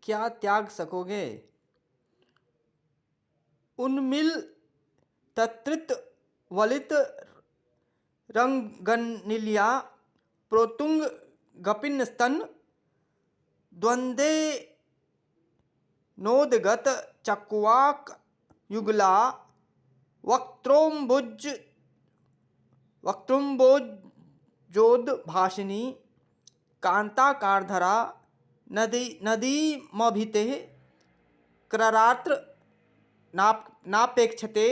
क्या त्याग सकोगे? उन्मिल तत्रित वलित रंगनिल्या प्रोतुंग गपिन स्तन द्वंद्वे नोदगत चक्वाक युगला वक्त्रोम्बुज वक्त्रुम्बोजोद भाषिणी कांताकारधरा नदीमभिते क्ररात्र नापेक्षते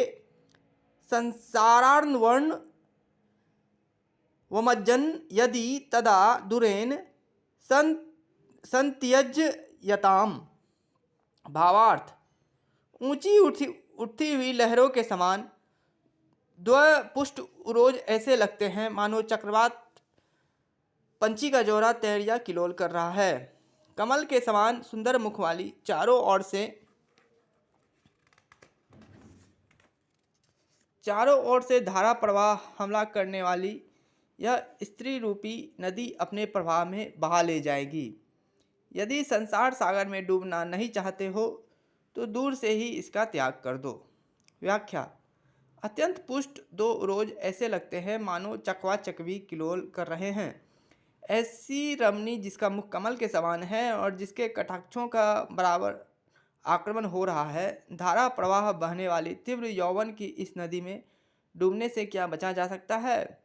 संसारार्णवन् वमज्जन यदि तदा दुरेन संत्यज्यताम। भावार्थ: ऊंची उठती हुई लहरों के समान द्वपुष्ट उरोज ऐसे लगते हैं मानो चक्रवात पंछी का जोड़ा तैरिया किलोल कर रहा है। कमल के समान सुंदर मुख वाली चारों ओर से धारा प्रवाह हमला करने वाली यह स्त्री रूपी नदी अपने प्रवाह में बहा ले जाएगी। यदि संसार सागर में डूबना नहीं चाहते हो तो दूर से ही इसका त्याग कर दो। व्याख्या: अत्यंत पुष्ट दो उरोज ऐसे लगते हैं मानो चकवा चकवी किलोल कर रहे हैं। ऐसी रमणी जिसका मुख कमल के समान है और जिसके कटाक्षों का बराबर आक्रमण हो रहा है, धारा प्रवाह बहने वाली तीव्र यौवन की इस नदी में डूबने से क्या बचा जा सकता है?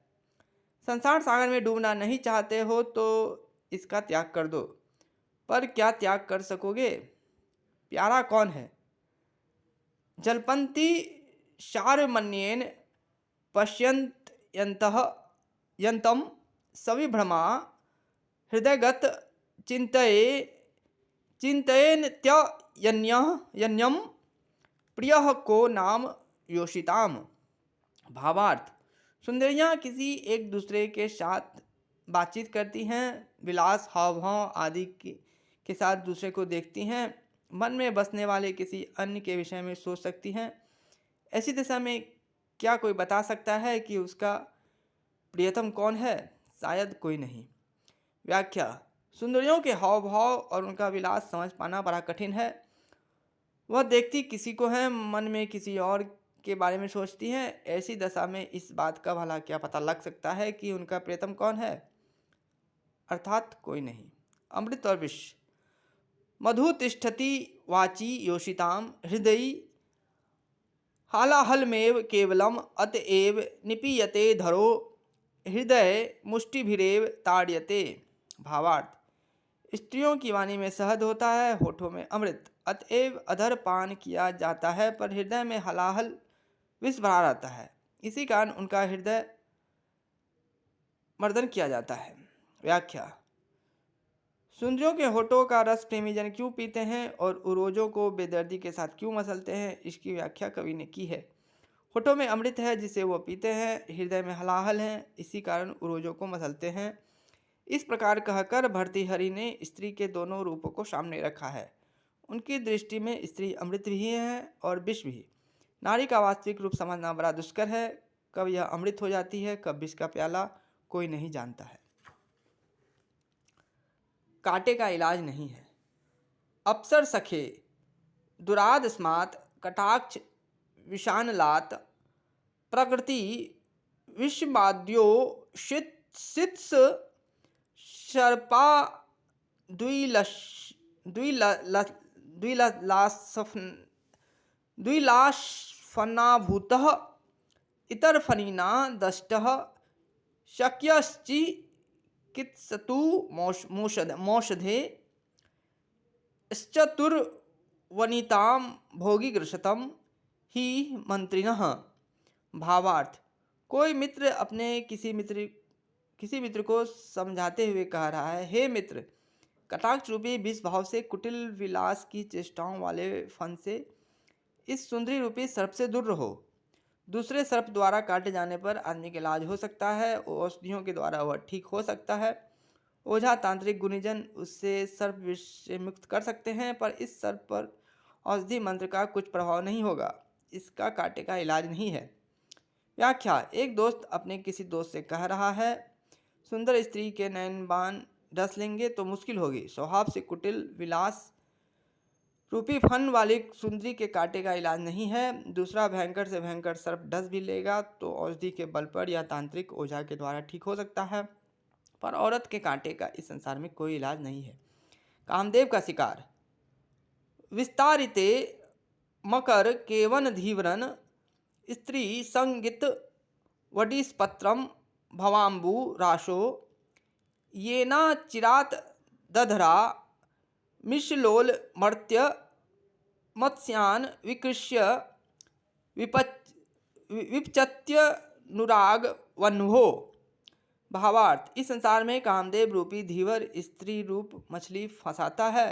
संसार सागर में डूबना नहीं चाहते हो तो इसका त्याग कर दो, पर क्या त्याग कर सकोगे? प्यारा कौन है? जलपंती शार्मण्येन पश्यन्तः यन्तं सविभ्रमा हृदयगत चिन्तयेन्त्ययन्यं प्रियः को नाम योषिताम। भावार्थ: सुंदरियां किसी एक दूसरे के साथ बातचीत करती हैं, विलास हाव भाव आदि के साथ दूसरे को देखती हैं, मन में बसने वाले किसी अन्य के विषय में सोच सकती हैं। ऐसी दशा में क्या कोई बता सकता है कि उसका प्रियतम कौन है? शायद कोई नहीं। व्याख्या: सुंदरियों के हाव भाव और उनका विलास समझ पाना बड़ा कठिन है। वह देखती किसी को है, मन में किसी और के बारे में सोचती हैं। ऐसी दशा में इस बात का भला क्या पता लग सकता है कि उनका प्रियतम कौन है? अर्थात कोई नहीं। अमृत और विष: मधु तिष्ठति वाची योषिताम हृदयी हालाहलमेव केवलम अतएव निपीयते धरो हृदय मुष्टिभिरेव ताड्यते। भावार्थ: स्त्रियों की वाणी में शहद होता है, होठों में अमृत, अतएव अधर पान किया जाता है, पर हृदय में हलाहल विष भरा रहता है, इसी कारण उनका हृदय मर्दन किया जाता है। व्याख्या: सुंदरियों के होठों का रस प्रेमी जन क्यों पीते हैं और उरोजों को बेदर्दी के साथ क्यों मसलते हैं, इसकी व्याख्या कवि ने की है। होठों में अमृत है जिसे वो पीते हैं, हृदय में हलाहल है, इसी कारण उरोजों को मसलते हैं। इस प्रकार कहकर भर्तृहरि ने स्त्री के दोनों रूपों को सामने रखा है। उनकी दृष्टि में स्त्री अमृत भी है और विष भी। नारी का वास्तविक रूप समझना बड़ा दुष्कर है। कब यह अमृत हो जाती है, कब विष का प्याला, कोई नहीं जानता है। कांटे का इलाज नहीं है। अप्सर सखे दुरादस्मात् कटाक्ष विषानलात् प्रकृति विषमाद्यो शित्स सर्पा द्विलाशफनाभूतः इतरफनिना दष्टः शक्यश्चिकित्सतु मोषधे श्चतुर्वनितां भोगिग्रसतं ही मंत्रिणः। भावार्थ: कोई मित्र अपने किसी मित्र को समझाते हुए कह रहा है, हे मित्र, कटाक्ष रूपी विष भाव से कुटिल विलास की चेष्टाओं वाले फन से इस सुंदरी रूपी सर्प से दूर रहो। दूसरे सर्प द्वारा काटे जाने पर आदमी का इलाज हो सकता है, औषधियों के द्वारा वह ठीक हो सकता है। ओझा तांत्रिक गुणीजन उससे सर्प विष से मुक्त कर सकते हैं, पर इस सर्प पर औषधि मंत्र का कुछ प्रभाव नहीं होगा। इसका कांटे का इलाज नहीं है। व्याख्या: एक दोस्त अपने किसी दोस्त से कह रहा है, सुंदर स्त्री के नयन बाण डस लेंगे तो मुश्किल होगी। स्वभाव से कुटिल विलास रूपी फन वाली सुंदरी के कांटे का इलाज नहीं है। दूसरा, भयंकर से भयंकर सर्प डस भी लेगा तो औषधि के बल पर या तांत्रिक ओझा के द्वारा ठीक हो सकता है, पर औरत के कांटे का इस संसार में कोई इलाज नहीं है। कामदेव का शिकार। विस्तारिते मकर केवन धीवरन स्त्री संगित वडिस्पत्रम भवाम्बु राशो येना चिरात दधरा मिश्लोल मर्त्य मत्स्यान विकृष्य विपचत्य नुराग वन्हो। भावार्थ, इस संसार में कामदेव रूपी धीवर स्त्री रूप मछली फंसाता है,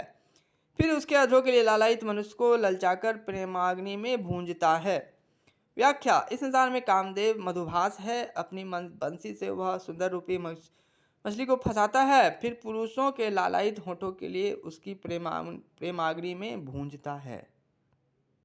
फिर उसके अधरों के लिए लालायित मनुष्य को ललचाकर प्रेमाग्नि में भूंजता है। व्याख्या, इस संसार में कामदेव मधुभास है। अपनी बंसी से वह सुंदर रूपी मछली को फंसाता है, फिर पुरुषों के लालायित होठों के लिए उसकी प्रेमाग्नि में भूंजता है।